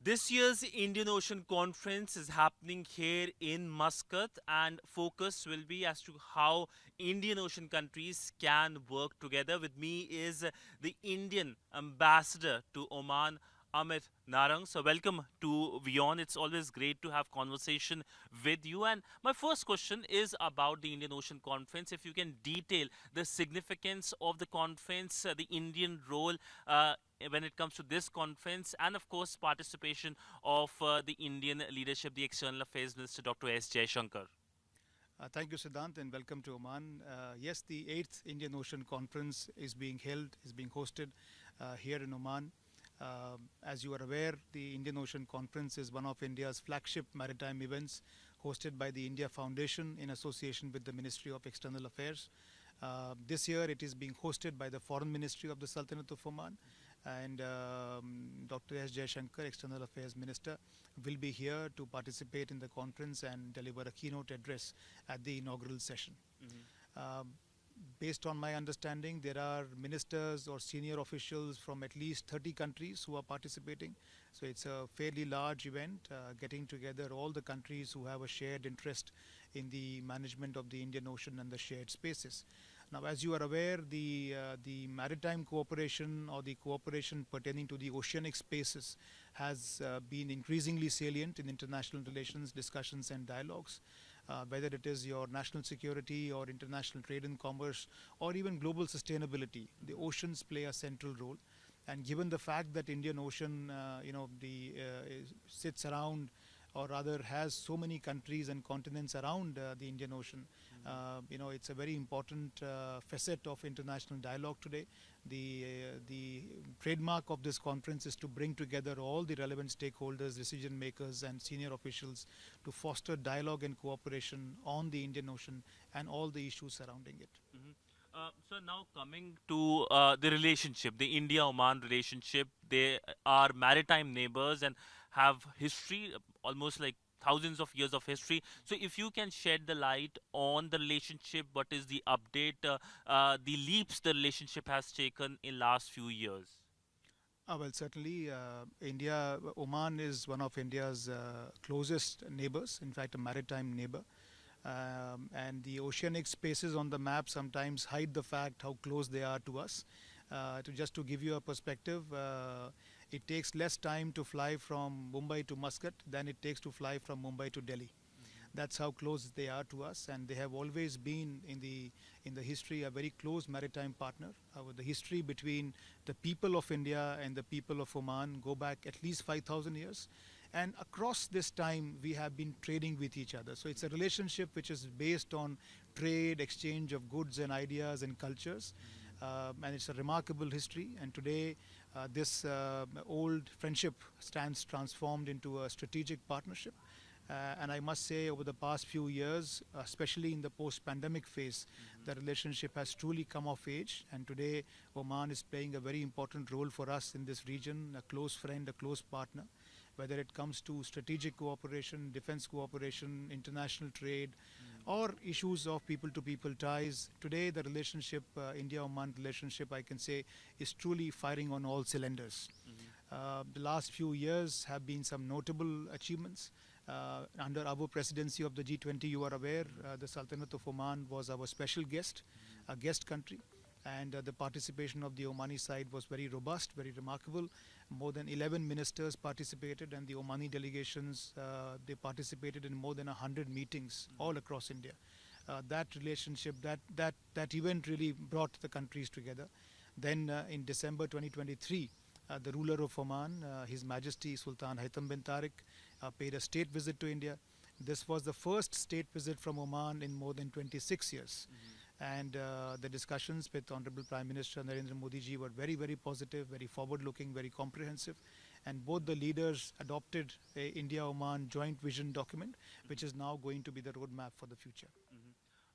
This year's Indian Ocean Conference is happening here in Muscat, and focus will be as to how Indian Ocean countries can work together. With me is the Indian ambassador to Oman, Amit Narang. So, welcome to WION. It's always great to have conversation with you. And my first question is about the Indian Ocean Conference. If you can detail the significance of the conference, the Indian role when it comes to this conference, and of course, participation of the Indian leadership, the External Affairs Minister Dr. S. Jaishankar. Thank you, Sidhant, and welcome to Oman. Yes, the 8th Indian Ocean Conference is being held, is being hosted here in Oman. As you are aware, the Indian Ocean Conference is one of India's flagship maritime events hosted by the India Foundation in association with the Ministry of External Affairs. This year it is being hosted by the Foreign Ministry of the Sultanate of Oman, and Dr. S. Jaishankar, External Affairs Minister, will be here to participate in the conference and deliver a keynote address at the inaugural session. Um, Based on my understanding, there are ministers or senior officials from at least 30 countries who are participating. So it's a fairly large event, getting together all the countries who have a shared interest in the management of the Indian Ocean and the shared spaces. Now, as you are aware, the maritime cooperation or the cooperation pertaining to the oceanic spaces has been increasingly salient in international relations, discussions, and dialogues. Whether it is your national security or international trade and commerce or even global sustainability, the oceans play a central role. And given the fact that Indian Ocean, sits around, or rather has so many countries and continents around the Indian Ocean, it's a very important facet of international dialogue today. The trademark of this conference is to bring together all the relevant stakeholders, decision makers, and senior officials to foster dialogue and cooperation on the Indian Ocean and all the issues surrounding it. So now coming to the relationship, the India-Oman relationship, they are maritime neighbors and have history, almost like thousands of years of history. So if you can shed the light on the relationship, what is the update, the leaps the relationship has taken in last few years? Well, certainly, Oman is one of India's closest neighbors, in fact, a maritime neighbor. And the oceanic spaces on the map sometimes hide the fact how close they are to us. Just to give you a perspective, it takes less time to fly from Mumbai to Muscat than it takes to fly from Mumbai to Delhi. That's how close they are to us, and they have always been in the history a very close maritime partner. The history between the people of India and the people of Oman go back at least 5,000 years, and across this time we have been trading with each other. So it's a relationship which is based on trade, exchange of goods and ideas and cultures, and it's a remarkable history. And today, this old friendship stands transformed into a strategic partnership. And I must say, over the past few years, especially in the post-pandemic phase, the relationship has truly come of age. And today, Oman is playing a very important role for us in this region, a close friend, a close partner. Whether it comes to strategic cooperation, defense cooperation, international trade, or issues of people-to-people ties. Today, the relationship, India-Oman relationship, I can say, is truly firing on all cylinders. The last few years have been some notable achievements. Under our presidency of the G20, you are aware, the Sultanate of Oman was our special guest, a guest country, and the participation of the Omani side was very robust, very remarkable. More than 11 ministers participated, and the Omani delegations, they participated in more than 100 meetings all across India. That relationship, that event really brought the countries together. Then in December 2023, the ruler of Oman, His Majesty Sultan Haitham bin Tariq, paid a state visit to India. This was the first state visit from Oman in more than 26 years. And the discussions with Honorable Prime Minister Narendra Modi ji were very, very positive, very forward-looking, very comprehensive. And both the leaders adopted a India-Oman joint vision document, which is now going to be the roadmap for the future.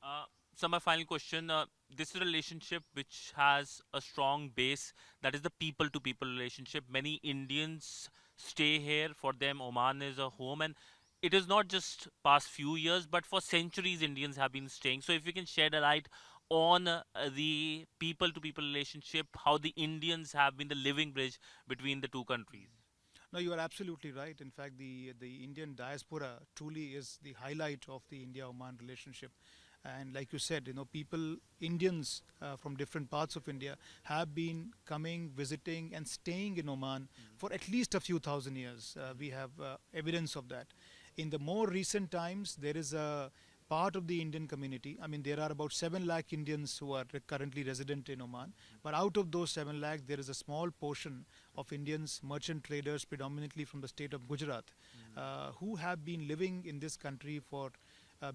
Uh, so my final question, this is a relationship which has a strong base, that is the people to people relationship. Many Indians stay here, for them Oman is a home, and it is not just past few years, but for centuries Indians have been staying. So if you can shed a light on the people to people relationship, how the Indians have been the living bridge between the two countries. No, you are absolutely right. In fact, the Indian diaspora truly is the highlight of the India-Oman relationship. And like you said, people, Indians from different parts of India have been coming, visiting, and staying in Oman for at least a few thousand years. We have evidence of that. In the more recent times, there is a part of the Indian community. I mean, there are about 7 lakh Indians who are currently resident in Oman. But out of those 7 lakh, there is a small portion of Indians, merchant traders, predominantly from the state of Gujarat, who have been living in this country for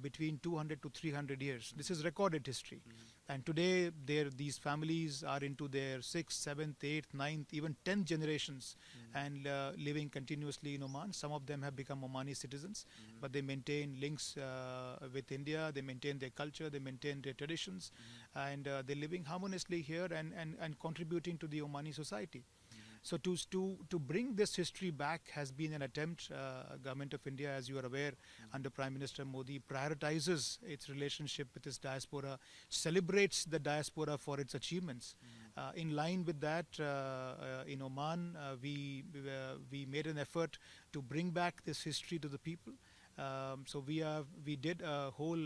between 200 to 300 years. This is recorded history. And today, these families are into their 6th, 7th, 8th, 9th, even 10th generations and living continuously in Oman. Some of them have become Omani citizens, but they maintain links with India, they maintain their culture, they maintain their traditions, and they're living harmoniously here and contributing to the Omani society. So to bring this history back has been an attempt. Government of India, as you are aware, under Prime Minister Modi, prioritizes its relationship with its diaspora, celebrates the diaspora for its achievements. In line with that, in Oman, we made an effort to bring back this history to the people. So we did a whole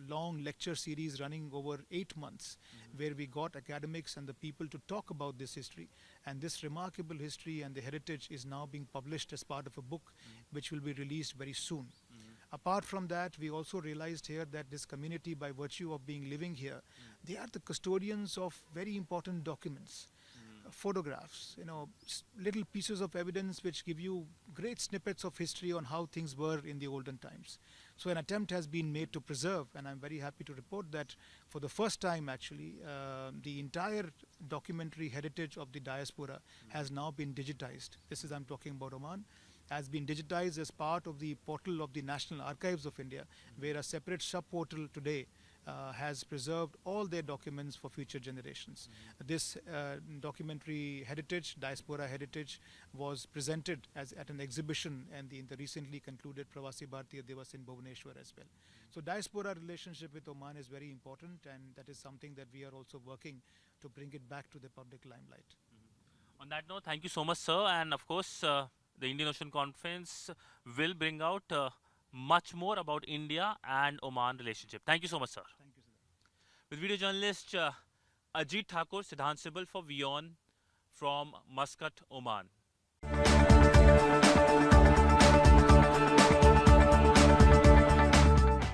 long lecture series running over 8 months, where we got academics and the people to talk about this history. And this remarkable history and the heritage is now being published as part of a book, which will be released very soon. Apart from that, we also realized here that this community, by virtue of being living here, they are the custodians of very important documents, photographs, little pieces of evidence which give you great snippets of history on how things were in the olden times. So an attempt has been made to preserve, and I'm very happy to report that for the first time, actually, the entire documentary heritage of the diaspora has now been digitized. I'm talking about Oman, has been digitized as part of the portal of the National Archives of India, where a separate sub-portal today has preserved all their documents for future generations. This documentary heritage, diaspora heritage, was presented at an exhibition in the recently concluded Pravasi Bharatiya Divas in Bhubaneswar as well. So diaspora relationship with Oman is very important, and that is something that we are also working to bring it back to the public limelight. On that note, thank you so much, sir. And of course, the Indian Ocean Conference will bring out much more about India and Oman relationship. Thank you so much, sir. Thank you, Sidhant. With video journalist Ajit Thakur, Sidhant Sibal for WION from Muscat, Oman.